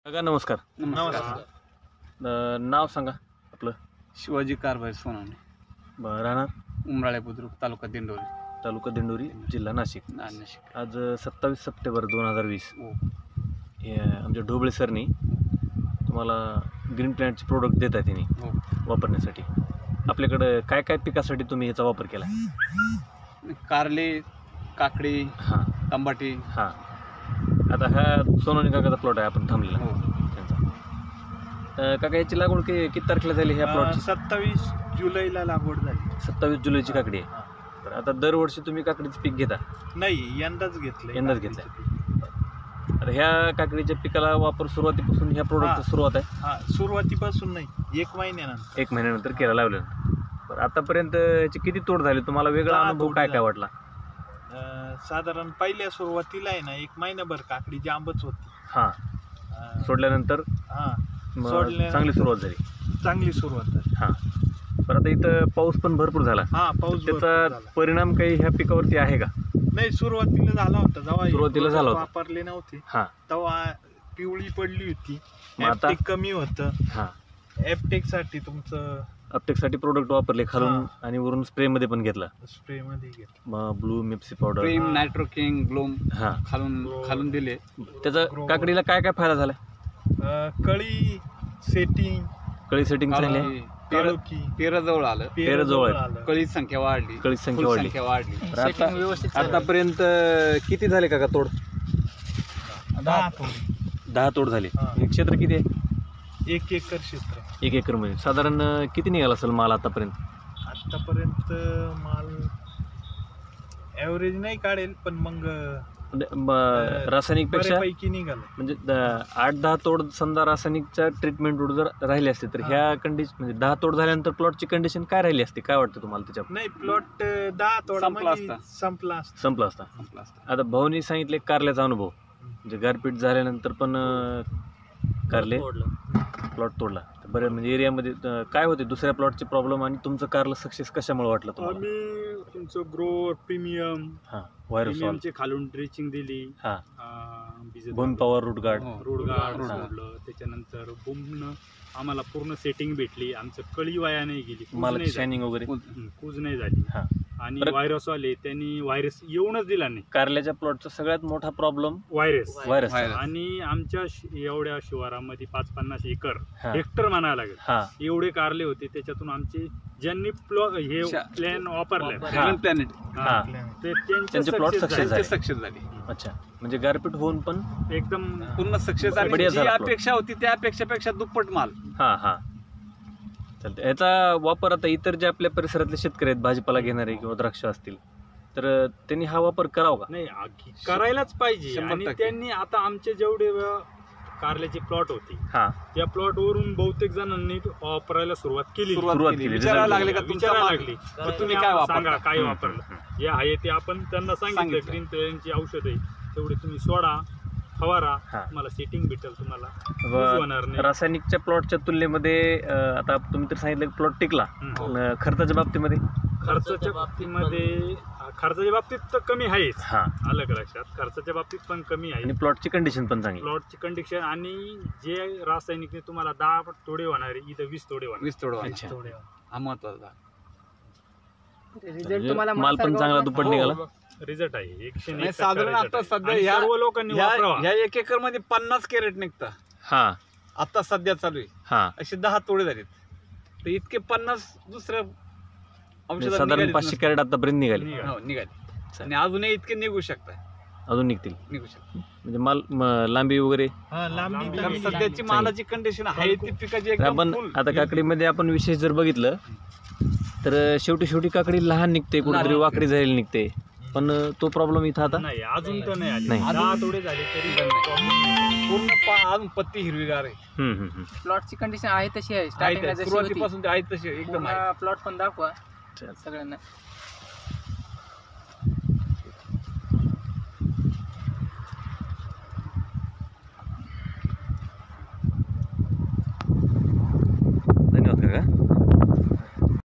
काका नमस्कार. नमस्कार. नाव सांगा आपलं. शिवाजी कारभार सोनावणे, राहणार उमराळे बुद्रुक, तालुका दिंडोरी, तालुका दिंडोरी, जिल्हा नाशिक. नाशिक. आज 27 सप्टेंबर 2020 हो. हे आमच्या ढोबळे सरनी तुम्हाला ग्रीन प्लॅनेटचे प्रोडक्ट देत आहे त्यांनी हो. वापरण्यासाठी. आपल्याकडं काय काय पिकासाठी तुम्ही याचा वापर केला? कारले, काकडी, हां टमाटे. हां. आता हा सोनवणे काकाचा प्लॉट आहे आपण थांबलेला हो. त्यांचा. काका याची लागवड किती तारखेला झाली ह्या प्लॉटची? 27 जुलैला लागवड झाली. 27 जुलैची काकडी आहे. तर आता दरवर्षी तुम्ही काकडीचं पीक घेता? नाही, यंदाच घेतलं. यंदाच घेतलंय. आता ह्या काकडीच्या पिकाला वापर सुरुवातीपासून ह्या प्रोडक्टची सुरुवात आहे? हा, सुरुवातीपासून नाही, 1 महिन्यानंतर. 1 महिन्यानंतर केला लावलं. बरं, आतापर्यंत याची किती तोड झाली? तुम्हाला वेगळा 10 अनुभव तोड काय झाली. वाटला? साधारण पहिल्या सुरुवातीला आहे ना 1 महिनाभर काकडी जांबच होती. हां. सोडल्यानंतर हा, मग सोडल्यानंतर चांगली सुरुवात झाली. चांगली सुरुवात झाली. हां. बरं, आता इथं पाऊस पण भरपूर झाला. हा, पाऊस भरपूर त्याचा झाला. परिणाम काही ह्या पिकावरती आहे का? नाही, सुरुवातीला झाला होता. जेव्हा सुरुवातीला झाला होता. वापरले नव्हते हां तेव्हा पिवळी पडली होती. मग आता? ऍप्टेक कमी होतं. हां. ऍप्टेक साठी तुमचं अपटेकसाठी प्रोडक्ट वापरले खालून आणि वरून स्प्रे मध्ये पण घेतला. स्प्रे मध्ये घेतलं. मग ब्लू मिप्सी पावडर. प्रेम, नायट्रो किंग, ग्लोम हां. खालून दिले. त्याचा काकडीला काय काय फायदा झाला? कळी सेटिंग, कळी सेटिंग चांगली आहे. काळोखी, पेरा जवळ आलं, पेरं जवळ आहे. आलं. कळीची संख्या वाढली, कळीची संख्या फुल वाढली. संख्या वाढली. तर आता आतापर्यंत किती झाले काका तोड? 10 तोडे. 10 तोड झाले. हां. हे क्षेत्र किती आहे? 1 एकर क्षेत्र. 1 एकर मध्ये साधारण किती निघाला असेल माल आतापर्यंत? आतापर्यंत माल ॲव्हरेज नाही काढेल, पण मग रासायनिक पेक्षा बऱ्यापैकी निघालं. म्हणजे 8-10 तोड समजा रासायनिकच्या ट्रीटमेंट जर राहिले असते तर ह्या कंडिशन म्हणजे 10 तोड झाल्यानंतर प्लॉटची कंडिशन काय राहिली असते? काय वाटतं तुम्हाला त्याच्यावर? नाही, प्लॉट 10 संपला तोडामध्ये असता. संपला असता. संपला असता. आता भाऊनी सांगितले कारल्याचा अनुभव, म्हणजे गारपीट झाल्यानंतर पण कारले प्लॉट तोडला. तर बरं, म्हणजे एरियामध्ये काय होते दुसऱ्या प्लॉटचे प्रॉब्लेम आणि तुमचं कारला सक्सेस कशामुळे वाटलं तुम्हाला? आम्ही तुमचं ग्रोवर प्रीमियम हां, व्हायरस प्रीमियमचे खालून ड्रेचिंग दिली, हां, बीज बोन पॉवर रूट गार्ड. हो. रोडगार्ड हां. सोडलं. त्याच्यानंतर बुमनं आम्हाला पूर्ण सेटिंग भेटली. आमचं कळी वाया नाही गेली, कूज मला नाही झाली. शायनिंग वगैरे. कूज नाही झाली. हां. आणि बरं. व्हायरस आले, त्यांनी व्हायरस येऊनच दिला नाही. कारल्याच्या प्लॉटचा सगळ्यात मोठा प्रॉब्लेम व्हायरस व्हायरस. आणि आमच्या एवढ्या शिवारामध्ये 5-50 एकर हां. हेक्टर म्हणायला लागेल हां. एवढे कारले होते. त्याच्यातून आमचे ज्यांनी हे प्लॅन वापरले हां. प्लॅनेट हां. ते त्यांचे प्लॉट सक्सेस झाले. सक्सेस झाली. अच्छा, म्हणजे गारपीट होऊन पण एकदम पूर्ण सक्सेस. बढिया आणि जी झाला plot. अपेक्षा होती त्या अपेक्षापेक्षा दुप्पट माल. हां हां चालतं. याचा वापर आता इतर जे आपल्या परिसरातले शेतकरी आहेत, भाजीपाला घेणारे किंवा द्राक्ष असतील, तर त्यांनी हा वापर करावा का? नाही, करायलाच पाहिजे. 100% आणि त्यांनी आता आमचे जेवढे कारल्याचे प्लॉट होते हां, त्या प्लॉट वरून बहुतेक जणांनी वापरायला सुरुवात केली. सुरुवात केली. विचारायला लागले का तुमचा विचारायला माल? लागली तर तुम्ही काय वापरता? सांगा काय वापरलं. हे आहे ते आपण त्यांना सांगितलं. ग्रीन प्लॅनची औषध आहे तेवढे तुम्ही सोडा, फवारा, हां. तुम्हाला सेटिंग भेटेल. तुम्हाला व होणार नाही. रासायनिकच्या प्लॉटच्या तुलनेमध्ये आता तुम्ही तर सांगितलं प्लॉट टिकला. खर्चाच्या बाबतीमध्ये खर्चाच्या बाबतीत तर कमी आहेच. हां, आलं का लक्षात? खर्चाच्या बाबतीत पण कमी आहे. आणि प्लॉटची कंडिशन पण चांगली. प्लॉटची कंडिशन आणि जे रासायनिकने तुम्हाला 10 तोडे होणारे इथं 20 तोडे होणार. 20 तोडवा. अच्छा. हा महत्वाचा. म्हणजे माल पण चांगला दुप्पट निघाला. रिझल्ट आहे 101%. नाही, साधारण आता सध्या आणि ह्या- सर्व लोकांनी वापरावा. ह्या 1 एकर मध्ये 50 कॅरेट निघतं. हां आता सध्या चालू आहे. हां, असे 10 तोडे झालेत. तर इतके 50 दुसऱ्या म्हणजे साधारण 500 कॅरेट आतापर्यंत निघाले. निघाले. आणि अजूनही इतके निघू शकतात. अजून निघतील. निघू शकतात. म्हणजे माल लांबी वगैरे. हा, लांबी कारण कारण चांगली. सध्याची मालाची कंडिशन आहे ती पिकाची एकदम आपण full. आता काकडीमध्ये आपण विशेष जर बघितलं तर शेवटी काकडी लहान निघते, कुठेतरी वाकडी झालेली निघते. पण तो प्रॉब्लेम इथं आता नाही, अजून तर नाही आली. नाही. 10 तोडे झाले तरी problem नाही. पूर्ण अजून पत्ती हिरवीगार आहे. प्लॉटची कंडिशन आहे तशी आहे. आहे स्टार्टिंगला ते. जशी होती सुरुवातीपासून ते आहे तशी एकदम आहे. प्लॉट पण दाखवा चालेल. सगळ्यांना.